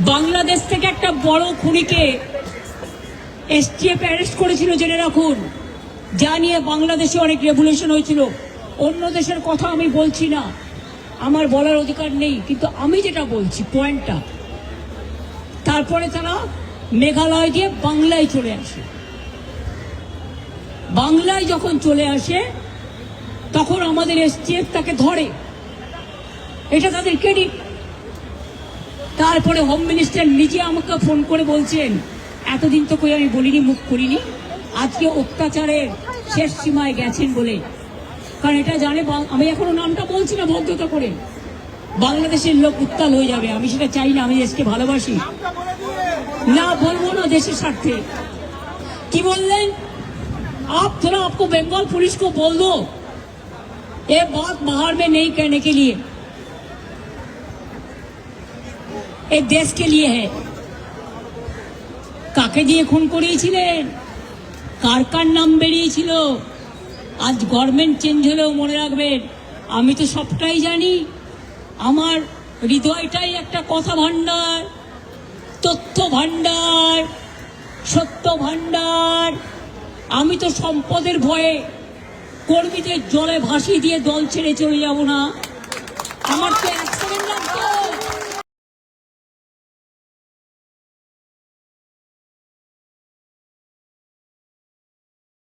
বাংলাদেশ থেকে একটা বড় খুনিকে এসটিএফ অ্যারেস্ট করেছিল, জেনে রাখুন। যা নিয়ে বাংলাদেশে অনেক রেভলিউশন হয়েছিল। অন্য দেশের কথা আমি বলছি না, আমার বলার অধিকার নেই, কিন্তু আমি যেটা বলছি পয়েন্টটা, তারপরে তারা মেঘালয় দিয়ে বাংলায় চলে আসে। বাংলায় যখন চলে আসে তখন আমাদের এসটিএফ তাকে ধরে, এটা তাদের ক্রেডিট। তারপরে হোম মিনিস্টার নিজে আমাকে ফোন করে বলছেন, এতদিন তো কই আমি বলিনি, মুখ করিনি, আজকে অত্যাচারের শেষ সীমায় গেছেন বলে। কারণ এটা জানে, আমি এখনো নামটা বলছি না ভদ্রতা করে, বাংলাদেশের লোক উত্তাল হয়ে যাবে। আমি সেটা চাই না, আমি দেশকে ভালোবাসি, না বলবো না দেশের স্বার্থে। কি বললেন? आप थोड़ा आपको बंगाल पुलिस को बोल दो ये बात बाहर में नहीं कहने के लिए, एक देश के लिए है। কাকে দিয়ে খুন করিয়েছিলেন, কার কার নাম বেরিয়েছিল? আজ গভর্নমেন্ট চেঞ্জ হলেও মনে রাখবেন, আমি তো সবটাই জানি। আমার হৃদয়টাই একটা কথা ভান্ডার, তথ্য ভান্ডার, সত্য ভান্ডার। আমি তো সম্পদের ভয়ে কর্মীদের জলে ভাসিয়ে দিয়ে দল ছেড়ে চলে যাব না।